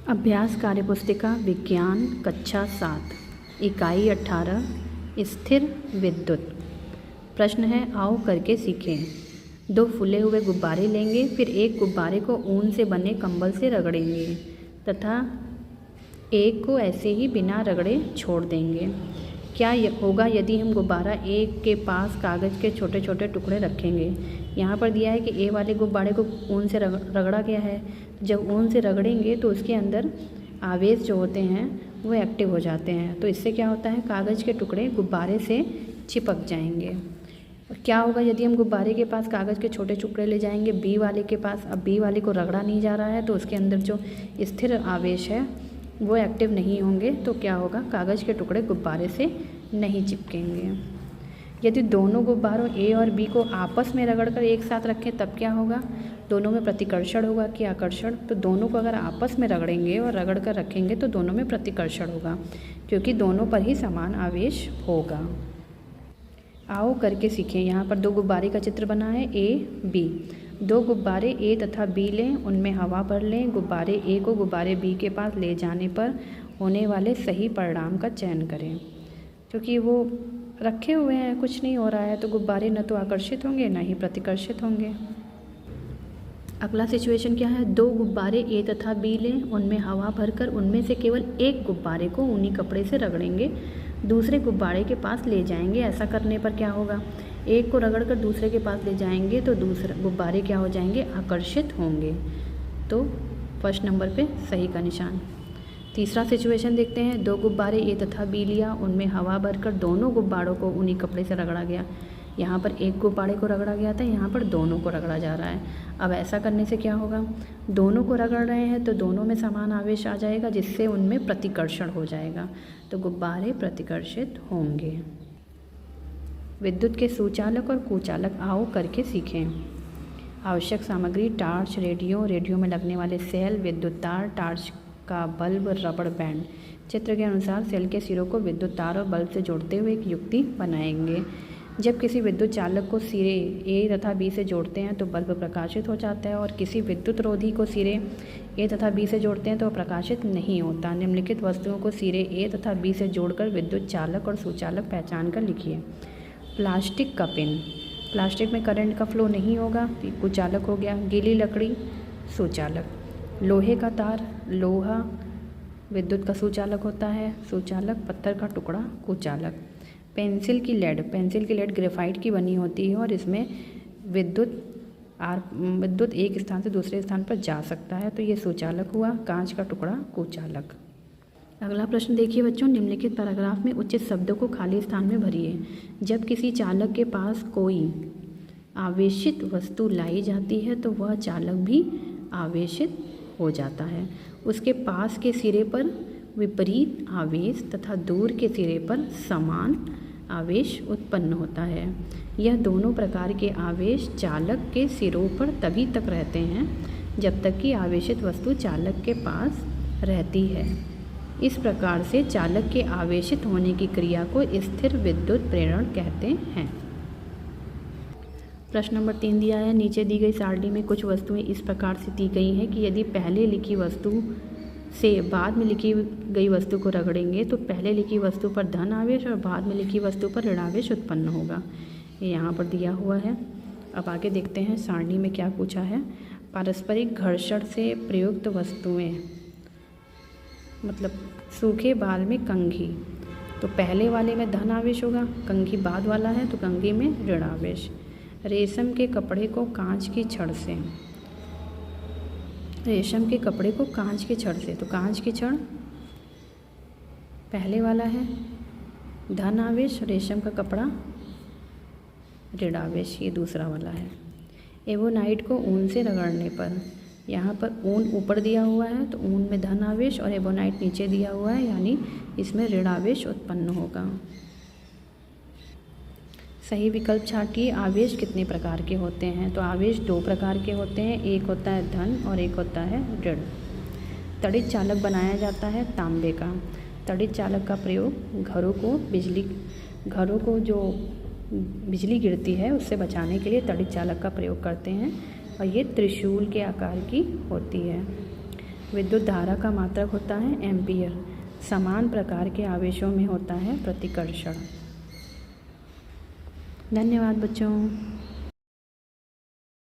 अभ्यास कार्यपुस्तिका विज्ञान कक्षा 7 इकाई 18 स्थिर विद्युत। प्रश्न है, आओ करके सीखें। 2 फूले हुए गुब्बारे लेंगे, फिर एक गुब्बारे को ऊन से बने कंबल से रगड़ेंगे तथा एक को ऐसे ही बिना रगड़े छोड़ देंगे। क्या होगा यदि हम गुब्बारा एक के पास कागज़ के छोटे छोटे टुकड़े रखेंगे। यहाँ पर दिया है कि ए वाले गुब्बारे को ऊन से रगड़ा गया है। जब ऊन से रगड़ेंगे तो उसके अंदर आवेश जो होते हैं वो एक्टिव हो जाते हैं। तो इससे क्या होता है, कागज़ के टुकड़े गुब्बारे से चिपक जाएंगे। और क्या होगा यदि हम गुब्बारे के पास कागज़ के छोटे टुकड़े ले जाएंगे बी वाले के पास। अब बी वाले को रगड़ा नहीं जा रहा है तो उसके अंदर जो स्थिर आवेश है वो एक्टिव नहीं होंगे। तो क्या होगा, कागज़ के टुकड़े गुब्बारे से नहीं चिपकेंगे। यदि दोनों गुब्बारों ए और बी को आपस में रगड़कर एक साथ रखें तब क्या होगा, दोनों में प्रतिकर्षण होगा कि आकर्षण। तो दोनों को अगर आपस में रगड़ेंगे और रगड़ कर रखेंगे तो दोनों में प्रतिकर्षण होगा, क्योंकि दोनों पर ही समान आवेश होगा। आओ करके सीखें। यहाँ पर 2 गुब्बारे का चित्र बना है, ए बी। 2 गुब्बारे ए तथा बी लें, उनमें हवा भर लें। गुब्बारे ए को गुब्बारे बी के पास ले जाने पर होने वाले सही परिणाम का चयन करें। क्योंकि वो रखे हुए हैं, कुछ नहीं हो रहा है, तो गुब्बारे न तो आकर्षित होंगे न ही प्रतिकर्षित होंगे। अगला सिचुएशन क्या है, 2 गुब्बारे ए तथा बी लें, उनमें हवा भरकर उनमें से केवल एक गुब्बारे को ऊनी कपड़े से रगड़ेंगे, दूसरे गुब्बारे के पास ले जाएंगे। ऐसा करने पर क्या होगा, एक को रगड़कर दूसरे के पास ले जाएंगे तो दूसरे गुब्बारे क्या हो जाएंगे, आकर्षित होंगे। तो फर्स्ट नंबर पे सही का निशान। तीसरा सिचुएशन देखते हैं, 2 गुब्बारे ए तथा बी लिया, उनमें हवा भरकर दोनों गुब्बारों को ऊनी कपड़े से रगड़ा गया। यहाँ पर एक गुब्बारे को रगड़ा गया था, यहाँ पर दोनों को रगड़ा जा रहा है। अब ऐसा करने से क्या होगा, दोनों को रगड़ रहे हैं तो दोनों में समान आवेश आ जाएगा, जिससे उनमें प्रतिकर्षण हो जाएगा, तो गुब्बारे प्रतिकर्षित होंगे। विद्युत के सुचालक और कुचालक आओ करके सीखें। आवश्यक सामग्री, टार्च, रेडियो में लगने वाले सेल, विद्युत तार, टार्च का बल्ब, रबड़ बैंड। चित्र के अनुसार सेल के सिरों को विद्युत तार और बल्ब से जोड़ते हुए एक युक्ति बनाएंगे। जब किसी विद्युत चालक को सिरे ए तथा बी से जोड़ते हैं तो बल्ब प्रकाशित हो जाता है, और किसी विद्युत रोधी को सिरे ए तथा बी से जोड़ते हैं तो प्रकाशित नहीं होता। निम्नलिखित वस्तुओं को सिरे ए तथा बी से जोड़कर विद्युत चालक और सुचालक पहचान कर लिखिए। प्लास्टिक का पिन, प्लास्टिक में करंट का फ्लो नहीं होगा, कुचालक हो गया। गीली लकड़ी सुचालक। लोहे का तार, लोहा विद्युत का सुचालक होता है, सुचालक। पत्थर का टुकड़ा कुचालक। पेंसिल की लेड ग्रेफाइट की बनी होती है और इसमें विद्युत एक स्थान से दूसरे स्थान पर जा सकता है, तो ये सुचालक हुआ। कांच का टुकड़ा कुचालक। अगला प्रश्न देखिए बच्चों, निम्नलिखित पैराग्राफ में उचित शब्दों को खाली स्थान में भरिए। जब किसी चालक के पास कोई आवेशित वस्तु लाई जाती है तो वह चालक भी आवेशित हो जाता है। उसके पास के सिरे पर विपरीत आवेश तथा दूर के सिरे पर समान आवेश उत्पन्न होता है। यह दोनों प्रकार के आवेश चालक के सिरों पर तभी तक रहते हैं जब तक कि आवेशित वस्तु चालक के पास रहती है। इस प्रकार से चालक के आवेशित होने की क्रिया को स्थिर विद्युत प्रेरण कहते हैं। प्रश्न नंबर 3 दिया है, नीचे दी गई सारणी में कुछ वस्तुएं इस प्रकार से दी गई हैं कि यदि पहले लिखी वस्तु से बाद में लिखी गई वस्तु को रगड़ेंगे तो पहले लिखी वस्तु पर धन आवेश और बाद में लिखी वस्तु पर ऋण आवेश उत्पन्न होगा। ये यहाँ पर दिया हुआ है। अब आगे देखते हैं सारणी में क्या पूछा है। पारस्परिक घर्षण से प्रयुक्त वस्तुएं, मतलब सूखे बाल में कंघी, तो पहले वाले में धन आवेश होगा, कंघी बाद वाला है तो कंघी में ऋण आवेश। रेशम के कपड़े को कांच की छड़ से, रेशम के कपड़े को कांच की छड़ से, तो कांच की छड़ पहले वाला है, धन आवेश, रेशम का कपड़ा ऋण आवेश ये दूसरा वाला है। एवोनाइट को ऊन से रगड़ने पर, यहाँ पर ऊन ऊपर दिया हुआ है तो ऊन में धन आवेश और एवोनाइट नीचे दिया हुआ है, यानी इसमें ऋण आवेश उत्पन्न होगा। सही विकल्प छाटिए। आवेश कितने प्रकार के होते हैं, तो आवेश 2 प्रकार के होते हैं, एक होता है धन और एक होता है ऋण। तड़ित चालक बनाया जाता है तांबे का। तड़ित चालक का प्रयोग घरों को जो बिजली गिरती है उससे बचाने के लिए तड़ित चालक का प्रयोग करते हैं, और ये त्रिशूल के आकार की होती है। विद्युत धारा का मात्रक होता है एम्पियर। समान प्रकार के आवेशों में होता है प्रतिकर्षण। धन्यवाद बच्चों।